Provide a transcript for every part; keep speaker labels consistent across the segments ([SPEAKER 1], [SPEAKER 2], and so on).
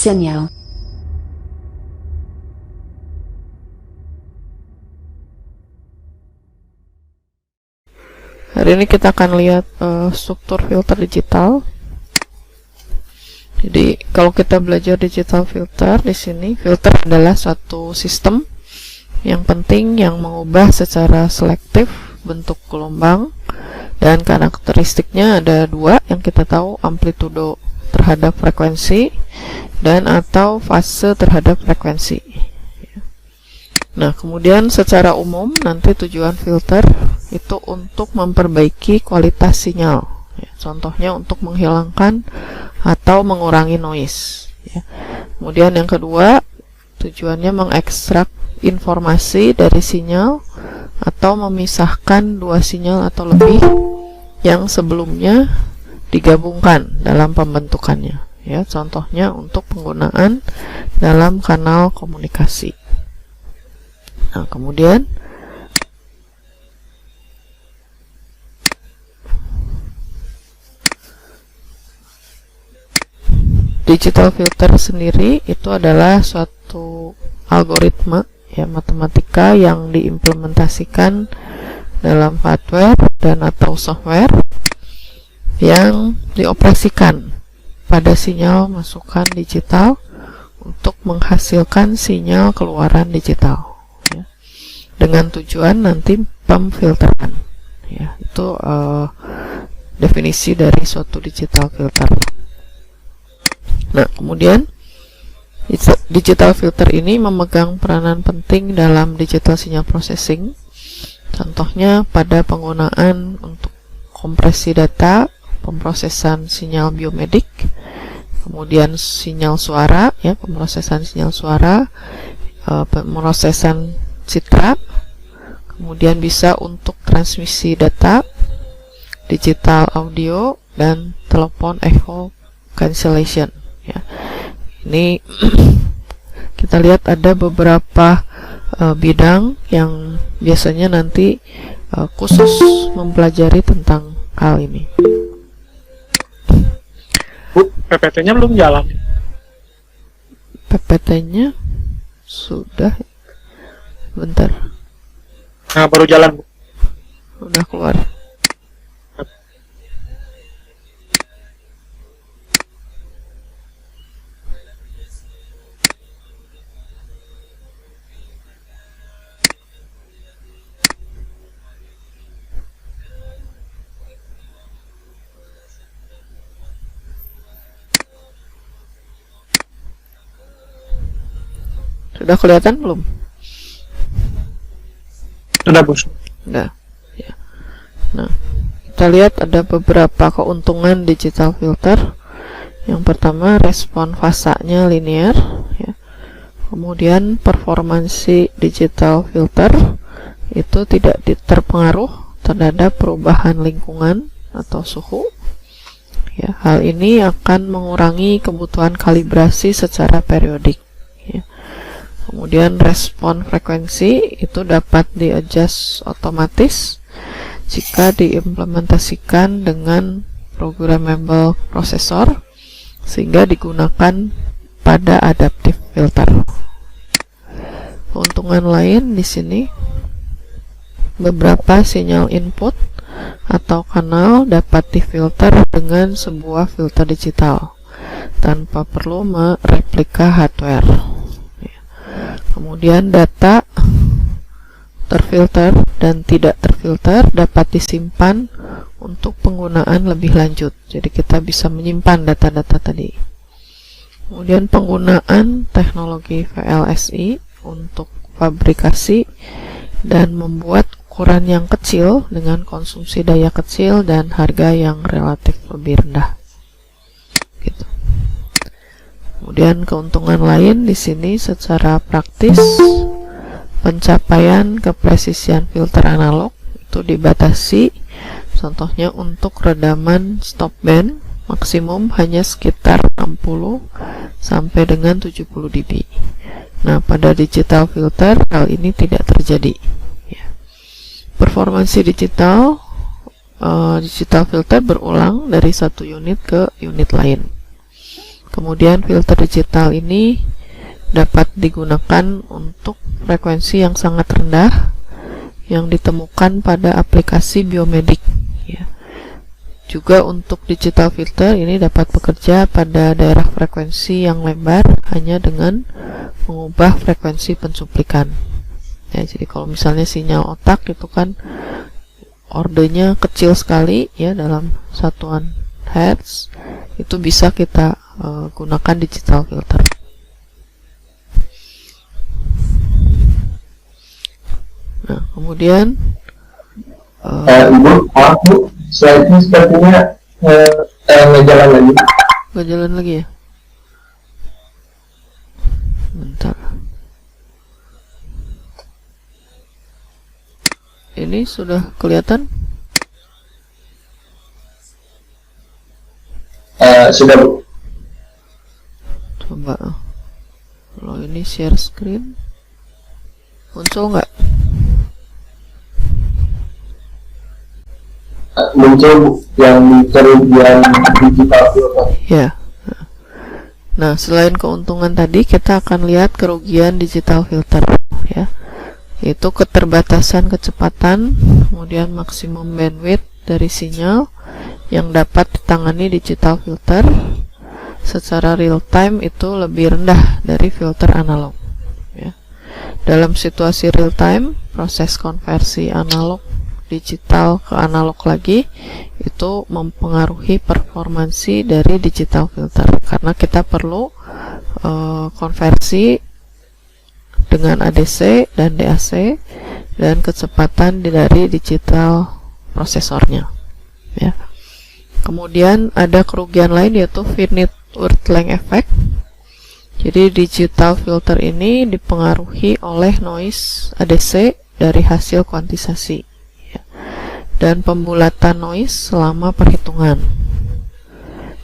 [SPEAKER 1] sinyal.
[SPEAKER 2] Hari ini kita akan lihat struktur filter digital. Jadi kalau kita belajar digital filter, di sini filter adalah suatu sistem yang penting yang mengubah secara selektif bentuk gelombang, dan karakteristiknya ada dua yang kita tahu: amplitudo terhadap frekuensi dan atau fase terhadap frekuensi. Nah, kemudian secara umum nanti tujuan filter itu untuk memperbaiki kualitas sinyal, ya. Contohnya untuk menghilangkan atau mengurangi noise, ya. Kemudian yang kedua, tujuannya mengekstrak informasi dari sinyal atau memisahkan dua sinyal atau lebih yang sebelumnya digabungkan dalam pembentukannya, ya. Contohnya untuk penggunaan dalam kanal komunikasi. Nah, kemudian digital filter sendiri itu adalah suatu algoritma, ya, matematika yang diimplementasikan dalam hardware dan atau software yang dioperasikan pada sinyal masukan digital untuk menghasilkan sinyal keluaran digital, ya, dengan tujuan nanti pemfilteran, ya. Itu definisi dari suatu digital filter. Nah, kemudian digital filter ini memegang peranan penting dalam digital signal processing. Contohnya pada penggunaan untuk kompresi data, pemrosesan sinyal biomedik, kemudian sinyal suara, ya, pemrosesan sinyal suara, pemrosesan citra, kemudian bisa untuk transmisi data, digital audio, dan telepon echo cancellation, ya. Ini kita lihat ada beberapa bidang yang biasanya nanti khusus mempelajari tentang hal ini.
[SPEAKER 3] Bu, PPT-nya belum jalan.
[SPEAKER 2] PPT-nya sudah, bentar.
[SPEAKER 3] Nah, baru jalan, Bu.
[SPEAKER 2] Udah keluar. Sudah kelihatan belum?
[SPEAKER 3] Sudah, Bos.
[SPEAKER 2] Sudah, ya. Nah, kita lihat ada beberapa keuntungan digital filter. Yang pertama, respon fasanya linear, ya. Kemudian performansi digital filter itu tidak terpengaruh terhadap perubahan lingkungan atau suhu, ya. Hal ini akan mengurangi kebutuhan kalibrasi secara periodik, ya. Kemudian respon frekuensi itu dapat di-adjust otomatis jika diimplementasikan dengan programmable processor, sehingga digunakan pada adaptive filter. Keuntungan lain di sini, beberapa sinyal input atau kanal dapat difilter dengan sebuah filter digital tanpa perlu mereplika hardware. Kemudian data terfilter dan tidak terfilter dapat disimpan untuk penggunaan lebih lanjut. Jadi kita bisa menyimpan data-data tadi. Kemudian penggunaan teknologi VLSI untuk fabrikasi dan membuat ukuran yang kecil dengan konsumsi daya kecil dan harga yang relatif lebih rendah. Gitu. Kemudian keuntungan lain di sini secara praktis, pencapaian kepresisian filter analog itu dibatasi. Contohnya untuk redaman stop band maksimum hanya sekitar 60 sampai dengan 70 dB. Nah, pada digital filter hal ini tidak terjadi, ya. Performansi digital filter berulang dari satu unit ke unit lain. Kemudian filter digital ini dapat digunakan untuk frekuensi yang sangat rendah yang ditemukan pada aplikasi biomedik, ya. Juga untuk digital filter ini dapat bekerja pada daerah frekuensi yang lebar hanya dengan mengubah frekuensi pencuplikan. Ya, jadi kalau misalnya sinyal otak itu kan ordenya kecil sekali, ya, dalam satuan hertz, itu bisa kita gunakan digital filter. Nah, kemudian
[SPEAKER 1] Ibu, maaf Bu, slide ini sepertinya nggak jalan lagi.
[SPEAKER 2] nggak jalan lagi ya? Bentar. Ini sudah kelihatan?
[SPEAKER 1] Sudah Bu.
[SPEAKER 2] Coba. Kalau ini share screen, muncul nggak?
[SPEAKER 1] Muncul Bu, yang kerugian digital filter.
[SPEAKER 2] Ya. Nah, selain keuntungan tadi, kita akan lihat kerugian digital filter, ya. Yaitu keterbatasan kecepatan, kemudian maksimum bandwidth dari sinyal yang dapat ditangani digital filter secara real time itu lebih rendah dari filter analog, ya. Dalam situasi real time, proses konversi analog digital ke analog lagi itu mempengaruhi performansi dari digital filter karena kita perlu konversi dengan ADC dan DAC dan kecepatan dari digital prosesornya, ya. Kemudian ada kerugian lain yaitu finite word length effect. Jadi digital filter ini dipengaruhi oleh noise ADC dari hasil kuantisasi, ya, dan pembulatan noise selama perhitungan.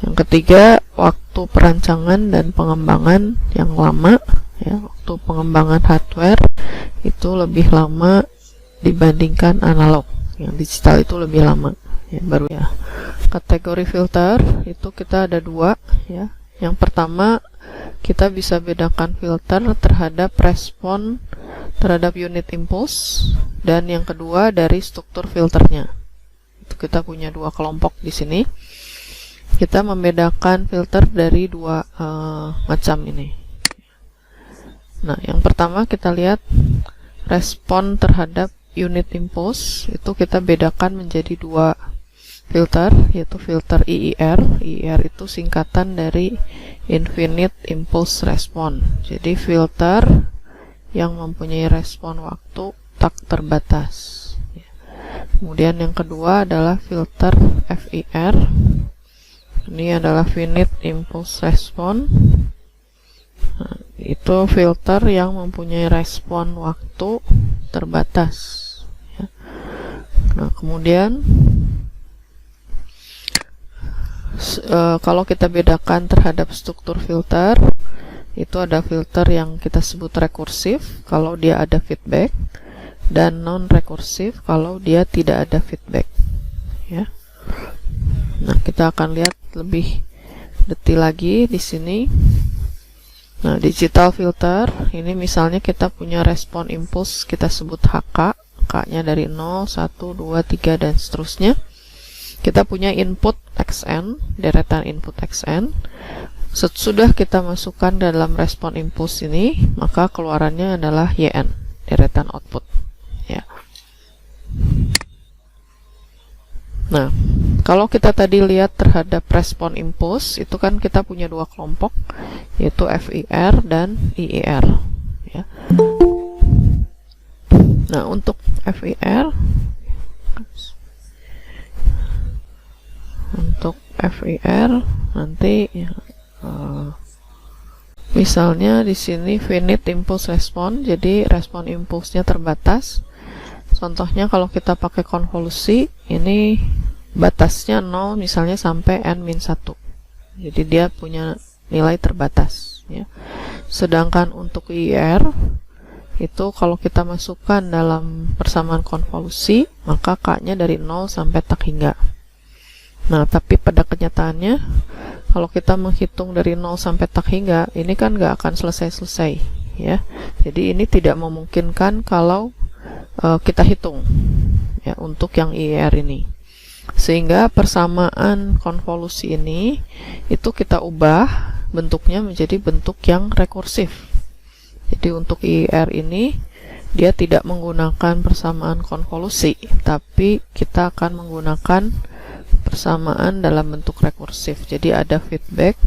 [SPEAKER 2] Yang ketiga, waktu perancangan dan pengembangan yang lama, ya. Waktu pengembangan hardware itu lebih lama dibandingkan analog. Yang digital itu lebih lama, ya, baru, ya. Kategori filter itu kita ada dua, ya. Yang pertama, kita bisa bedakan filter terhadap respon terhadap unit impulse, dan yang kedua dari struktur filternya. Itu kita punya dua kelompok di sini. Kita membedakan filter dari dua macam ini. Nah, yang pertama kita lihat respon terhadap unit impulse, itu kita bedakan menjadi dua filter, yaitu filter IIR. IIR itu singkatan dari Infinite Impulse Response. Jadi filter yang mempunyai respon waktu tak terbatas. Kemudian yang kedua adalah filter FIR. Ini adalah Finite Impulse Response. Nah, itu filter yang mempunyai respon waktu terbatas, ya. Nah, kemudian kalau kita bedakan terhadap struktur filter, itu ada filter yang kita sebut rekursif kalau dia ada feedback, dan non rekursif kalau dia tidak ada feedback, ya. Nah, kita akan lihat lebih detail lagi di sini. Nah, digital filter ini misalnya kita punya respon impuls, kita sebut HK, K-nya dari 0, 1, 2, 3 dan seterusnya. Kita punya input XN, deretan input XN. Sesudah kita masukkan dalam respon impuls ini, maka keluarannya adalah YN, deretan output, ya. Nah, kalau kita tadi lihat terhadap respon impuls, itu kan kita punya dua kelompok, yaitu FIR dan IIR, ya. Nah, untuk FIR, nanti ya, misalnya di sini finite impulse response, jadi respon impulsnya terbatas. Contohnya kalau kita pakai konvolusi, ini batasnya 0 misalnya sampai n-1. Jadi dia punya nilai terbatas, ya. Sedangkan untuk IIR itu kalau kita masukkan dalam persamaan konvolusi, maka K-nya dari 0 sampai tak hingga. Nah, tapi pada kenyataannya kalau kita menghitung dari 0 sampai tak hingga, ini kan nggak akan selesai-selesai, ya. Jadi ini tidak memungkinkan kalau kita hitung, ya, untuk yang IER ini. Sehingga persamaan konvolusi ini itu kita ubah bentuknya menjadi bentuk yang rekursif. Jadi untuk IER ini dia tidak menggunakan persamaan konvolusi, tapi kita akan menggunakan persamaan dalam bentuk rekursif. Jadi ada feedback,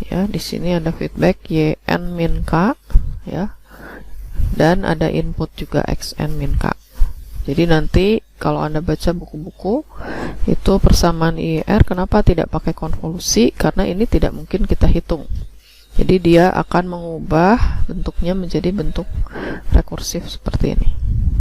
[SPEAKER 2] ya, di sini ada feedback yn min k, ya, dan ada input juga xn min k. Jadi nanti kalau Anda baca buku-buku itu persamaan IER kenapa tidak pakai konvolusi, karena ini tidak mungkin kita hitung. Jadi dia akan mengubah bentuknya menjadi bentuk rekursif seperti ini.